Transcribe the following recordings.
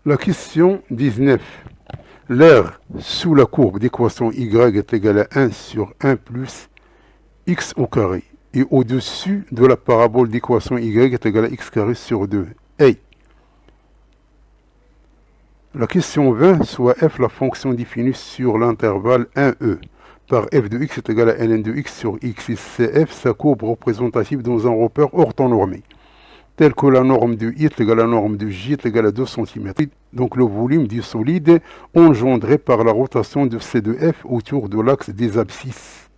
La question 19. L'aire sous la courbe d'équation y est égale à 1 sur 1 plus x au carré. Et au-dessus de la parabole d'équation y est égale à x carré sur 2. Hey. La question 20, soit f la fonction définie sur l'intervalle 1e par f de x est égal à ln de x sur x. Et c'est f sa courbe représentative dans un repère orthonormé, tel que la norme de I est égale à la norme de J est égale à 2 cm. Donc le volume du solide engendré par la rotation de C de F autour de l'axe des abscisses.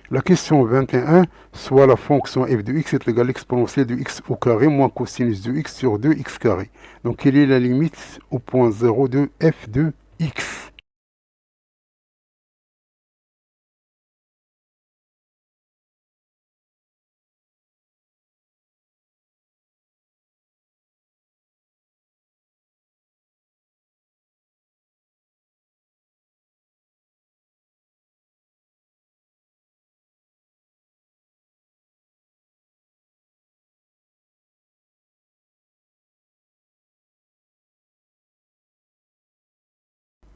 La question 21, soit la fonction f de x est égale à l'exponentielle de x au carré moins cosinus de x sur 2x carré. Donc quelle est la limite au point 0 de f de x?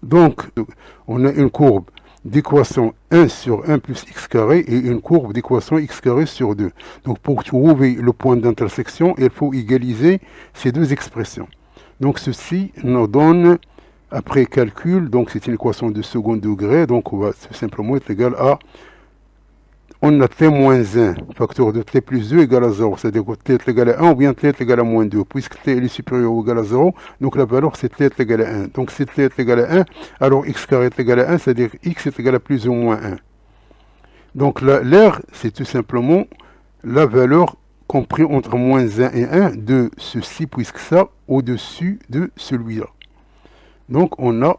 Donc, on a une courbe d'équation 1 sur 1 plus x carré et une courbe d'équation x carré sur 2. Donc, pour trouver le point d'intersection, il faut égaliser ces deux expressions. Donc, ceci nous donne, après calcul, donc c'est une équation de second degré, donc on va simplement être égal à, on a t moins 1, facteur de t plus 2 égale à 0, c'est-à-dire que t est égal à 1 ou bien t est égal à moins 2. Puisque t est supérieur ou égal à 0, donc la valeur c'est t est égal à 1. Donc si t est égal à 1, alors x carré est égal à 1, c'est-à-dire x est égal à plus ou moins 1. Donc l'air, c'est tout simplement la valeur comprise entre moins 1 et 1 de ceci, puisque ça au-dessus de celui-là. Donc on a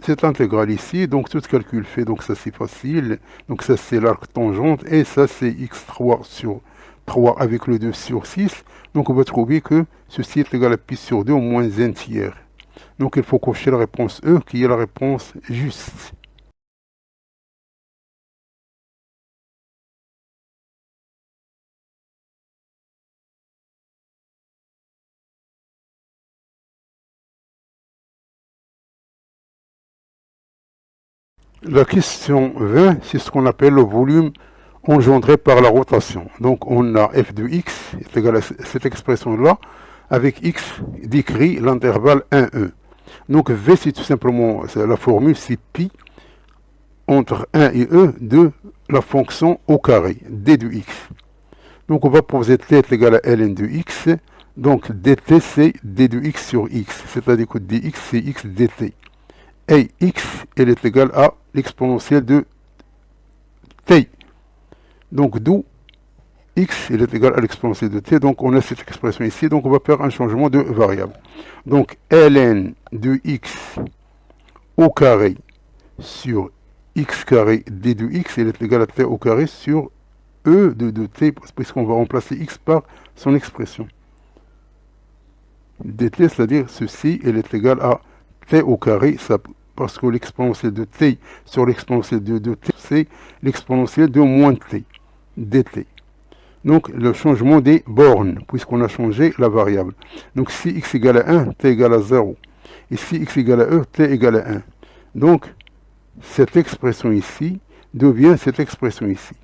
cette intégrale ici, donc tout calcul fait, donc ça c'est facile, donc ça c'est l'arc tangente, et ça c'est x3 sur 3 avec le 2 sur 6, donc on va trouver que ceci est égal à pi sur 2 au moins 1 tiers. Donc il faut cocher la réponse E, qui est la réponse juste. La question 20, c'est ce qu'on appelle le volume engendré par la rotation. Donc on a f de x est égal à cette expression-là, avec x décrit l'intervalle 1e. Donc v, c'est tout simplement, la formule, c'est pi entre 1 et e de la fonction au carré, d de x. Donc on va poser t est égal à ln de x, donc dt c'est d de x sur x, c'est-à-dire que dx c'est x dt. Et x, elle est égale à l'exponentielle de t. Donc d'où x, elle est égale à l'exponentielle de t. Donc on a cette expression ici. Donc on va faire un changement de variable. Donc ln de x au carré sur x carré d de x, elle est égale à t au carré sur e de t, puisqu'on va remplacer x par son expression. dt, c'est-à-dire ceci, elle est égale à t au carré, ça, parce que l'exponentielle de t sur l'exponentielle de t, c'est l'exponentielle de moins t, dt. Donc le changement des bornes, puisqu'on a changé la variable. Donc si x égale à 1, t égale à 0. Et si x égale à e, t égale à 1. Donc cette expression ici devient cette expression ici.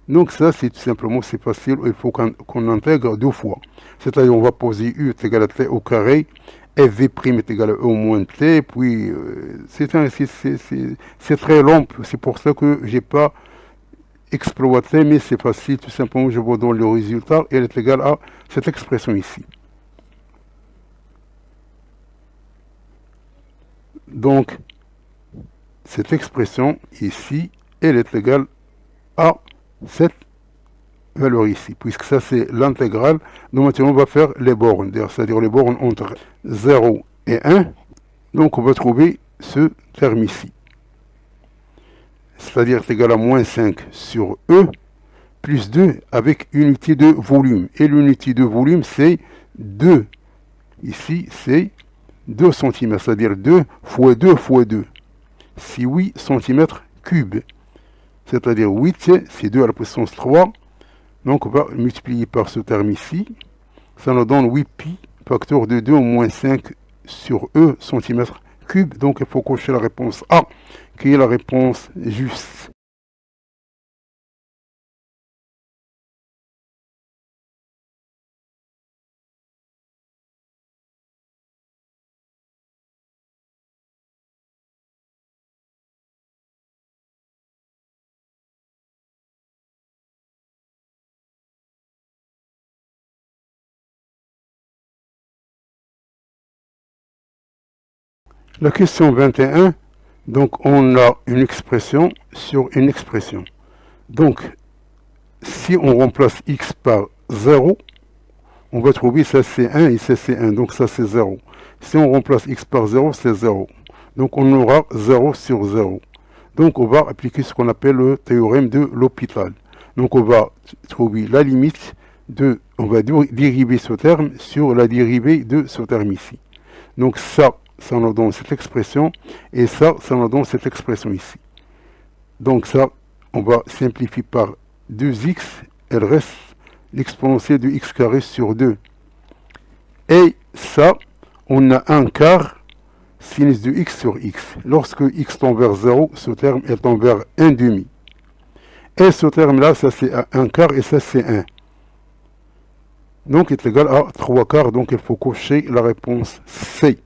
Donc ça, c'est tout simplement, c'est facile, il faut qu'on intègre deux fois. C'est-à-dire, on va poser u est égal à t au carré, fv' est égal à e au moins t, puis c'est très long, c'est pour ça que j'ai pas exploité, mais c'est facile, tout simplement, je vous donne le résultat, et elle est égale à cette expression ici. Donc, cette expression ici, elle est égale à cette valeur ici, puisque ça c'est l'intégrale. Donc maintenant on va faire les bornes, c'est-à-dire les bornes entre 0 et 1. Donc on va trouver ce terme ici, c'est-à-dire égal à moins 5 sur E plus 2 avec unité de volume. Et l'unité de volume c'est 2. Ici c'est 2 cm, c'est-à-dire 2 fois 2 fois 2. C'est 8 cm cubes. C'est-à-dire 8 c'est 2 à la puissance 3. Donc on va multiplier par ce terme ici, ça nous donne 8pi facteur de 2 moins 5 sur E centimètres cubes. Donc il faut cocher la réponse A, qui est la réponse juste. La question 21, donc on a une expression sur une expression. Donc, si on remplace x par 0, on va trouver ça c'est 1 et ça c'est 1, donc ça c'est 0. Si on remplace x par 0, c'est 0. Donc on aura 0 sur 0. Donc on va appliquer ce qu'on appelle le théorème de L'Hopital. Donc on va trouver la limite de, on va dériver ce terme sur la dérivée de ce terme ici. Donc ça nous donne cette expression, et ça nous donne cette expression ici. Donc ça, on va simplifier par 2x, elle reste l'exponentielle de x carré sur 2. Et ça, on a un quart sinus de x sur x. Lorsque x tend vers 0, ce terme est tend vers 1 demi. Et ce terme-là, ça c'est 1 quart et ça c'est 1. Donc il est égal à 3 quarts, donc il faut cocher la réponse C.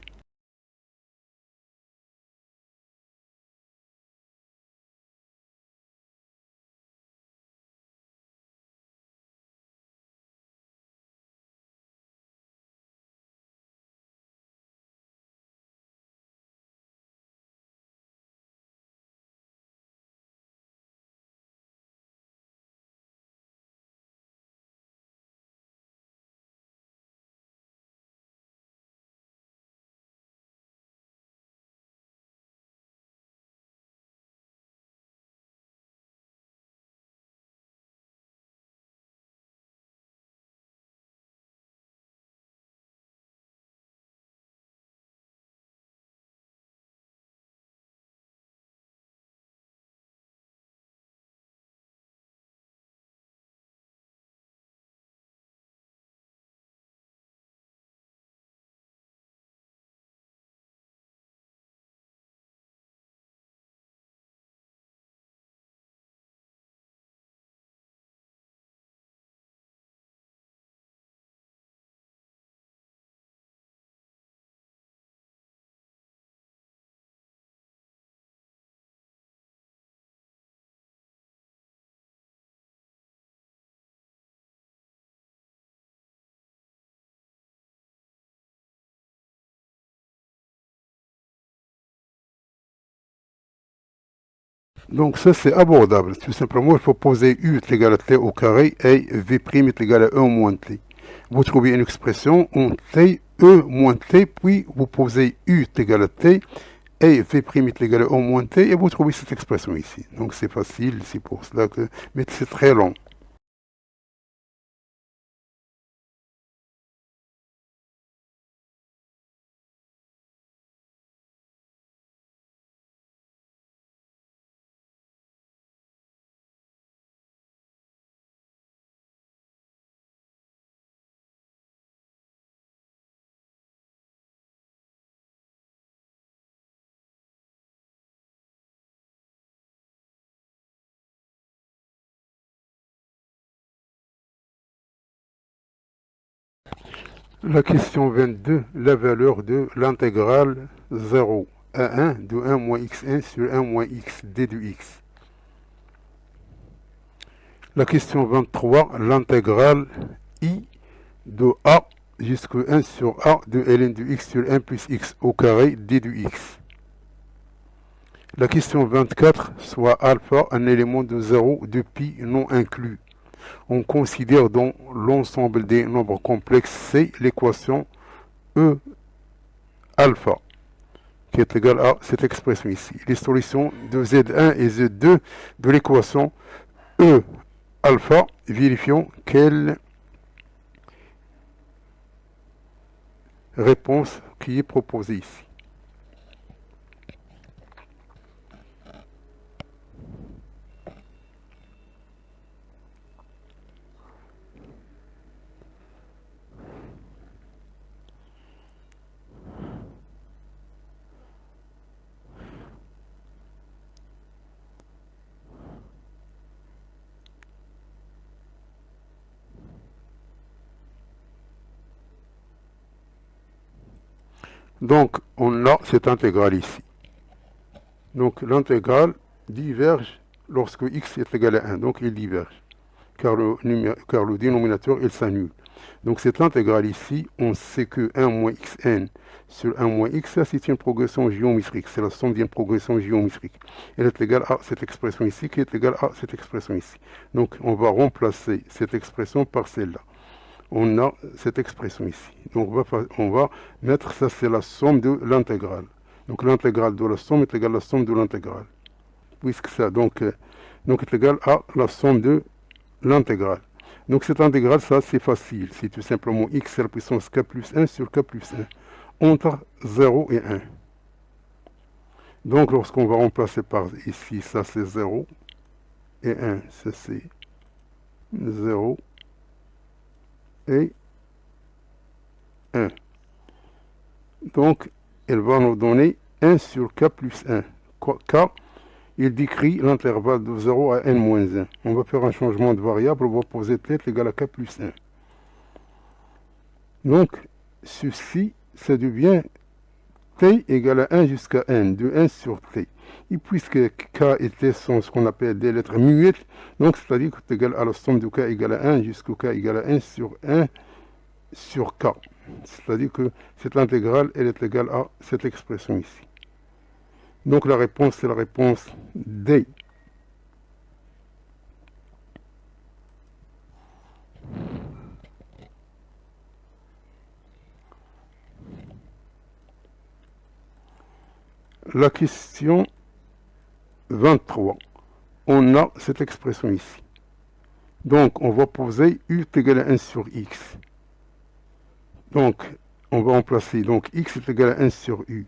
Donc ça c'est abordable. Tout simplement, il faut poser u est égal à t au carré et v' est égal à 1 moins t. Vous trouvez une expression en t, e moins t, puis vous posez u est égal à t et v' est égal à 1 moins t, et vous trouvez cette expression ici. Donc c'est facile, c'est pour cela que... Mais c'est très long. La question 22, la valeur de l'intégrale 0 à 1 de 1 moins x1 sur 1 moins x d de x. La question 23, l'intégrale i de a jusqu'à 1 sur a de ln de x sur 1 plus x au carré d de x. La question 24, soit alpha un élément de 0 de pi non inclus. On considère dans l'ensemble des nombres complexes C l'équation E alpha, qui est égale à cette expression ici. Les solutions de Z1 et Z2 de l'équation E alpha, vérifions quelle réponse qui est proposée ici. Donc, on a cette intégrale ici. Donc, l'intégrale diverge lorsque x est égal à 1. Donc, il diverge, car le dénominateur, il s'annule. Donc, cette intégrale ici, on sait que 1 moins xn sur 1 moins x, ça c'est une progression géométrique. C'est la somme d'une progression géométrique. Elle est égale à cette expression ici, qui est égale à cette expression ici. Donc, on va remplacer cette expression par celle-là. On a cette expression ici. Donc, on va mettre ça, c'est la somme de l'intégrale. Donc, l'intégrale de la somme est égale à la somme de l'intégrale. Puisque ça, donc est égal à la somme de l'intégrale. Donc, cette intégrale, ça, c'est facile. C'est tout simplement x à la puissance k plus 1 sur k plus 1 entre 0 et 1. Donc, lorsqu'on va remplacer par ici, ça, c'est 0 et 1, ça, c'est 0 et 1. Donc, elle va nous donner 1 sur k plus 1. K, il décrit l'intervalle de 0 à n moins 1. On va faire un changement de variable, on va poser t égale à k plus 1. Donc, ceci, ça devient t égale à 1 jusqu'à n, de 1 sur t. Et puisque k et t sont ce qu'on appelle des lettres muettes, donc c'est-à-dire que c'est égal à la somme de k égale à 1 jusqu'au k égale à 1 sur k. C'est-à-dire que cette intégrale, elle est égale à cette expression ici. Donc la réponse, c'est la réponse D. La question 23. On a cette expression ici. Donc, on va poser u est égal à 1 sur x. Donc, on va remplacer. Donc, x est égal à 1 sur u.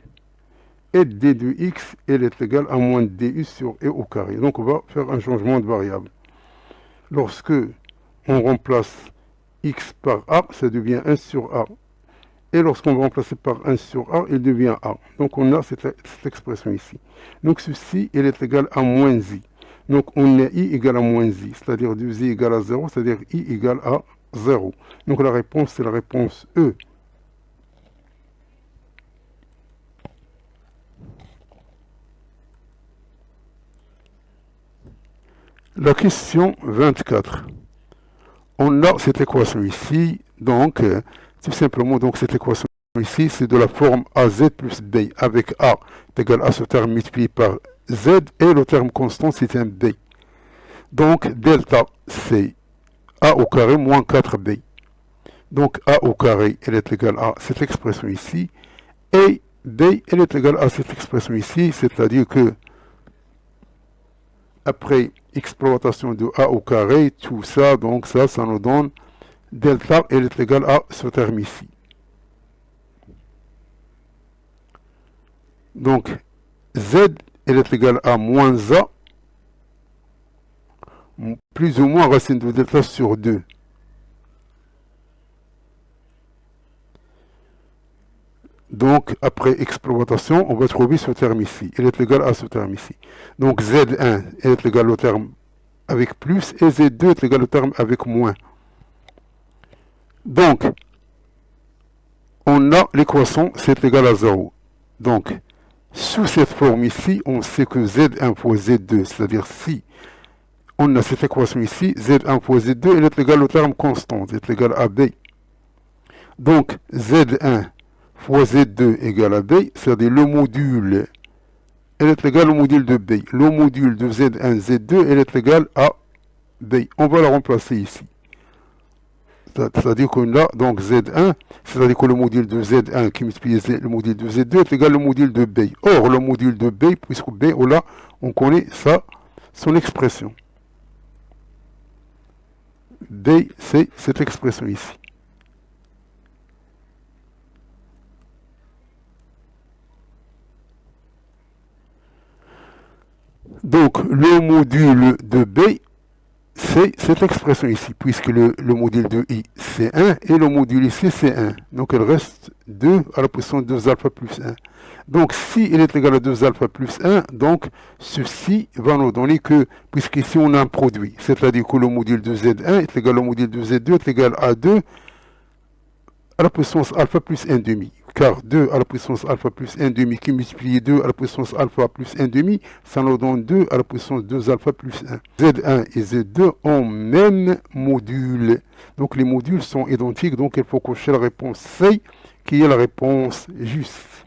Et d de x, elle est égale à moins du sur e au carré. Donc, on va faire un changement de variable. Lorsque on remplace x par a, ça devient 1 sur a. Et lorsqu'on va remplacer par 1 sur a, il devient a. Donc, on a cette expression ici. Donc, ceci, elle est égale à moins i. Donc, on a i égale à moins i, c'est-à-dire 2i égale à 0, c'est-à-dire i égale à 0. Donc, la réponse, c'est la réponse E. La question 24. On a cette équation ici, donc, tout simplement, donc, cette équation ici, c'est de la forme AZ plus B, avec A est égal à ce terme multiplié par Z, et le terme constant, c'est un B. Donc, delta, c'est A au carré moins 4B. Donc, A au carré, elle est égale à cette expression ici, et B, elle est égale à cette expression ici, c'est-à-dire que, après exploitation de A au carré, tout ça, donc ça nous donne delta, elle est égale à ce terme ici. Donc, Z, elle est égale à moins A, plus ou moins racine de delta sur 2. Donc, après exploitation, on va trouver ce terme ici. Elle est égale à ce terme ici. Donc, Z1 est égal au terme avec plus et Z2 est égal au terme avec moins. Donc, on a l'équation, c'est égal à 0. Donc, sous cette forme ici, on sait que Z1 fois Z2, c'est-à-dire si on a cette équation ici, Z1 fois Z2, elle est égale au terme constant, c'est égal à B. Donc, Z1 fois Z2 égale à B, c'est-à-dire le module, elle est égale au module de B. Le module de Z1, Z2, elle est égale à B. On va la remplacer ici. C'est-à-dire qu'on a donc Z1, c'est-à-dire que le module de Z1 qui multiplie le module de Z2 est égal au module de B. Or, le module de B, puisque B, là, on connaît ça, son expression. B, c'est cette expression ici. Donc, le module de B, c'est cette expression ici, puisque le module de I, c'est 1, et le module ici, c'est 1. Donc, il reste 2 à la puissance 2 alpha plus 1. Donc, si il est égal à 2 alpha plus 1, donc, ceci va nous donner que, puisqu'ici, on a un produit, c'est-à-dire que le module de Z1 est égal au module de Z2 est égal à 2 à la puissance alpha plus 1 demi. car 2 à la puissance alpha plus 1 demi qui multiplie 2 à la puissance alpha plus 1 demi, ça nous donne 2 à la puissance 2 alpha plus 1. Z1 et Z2 ont même module. Donc les modules sont identiques, donc il faut cocher la réponse C, qui est la réponse juste.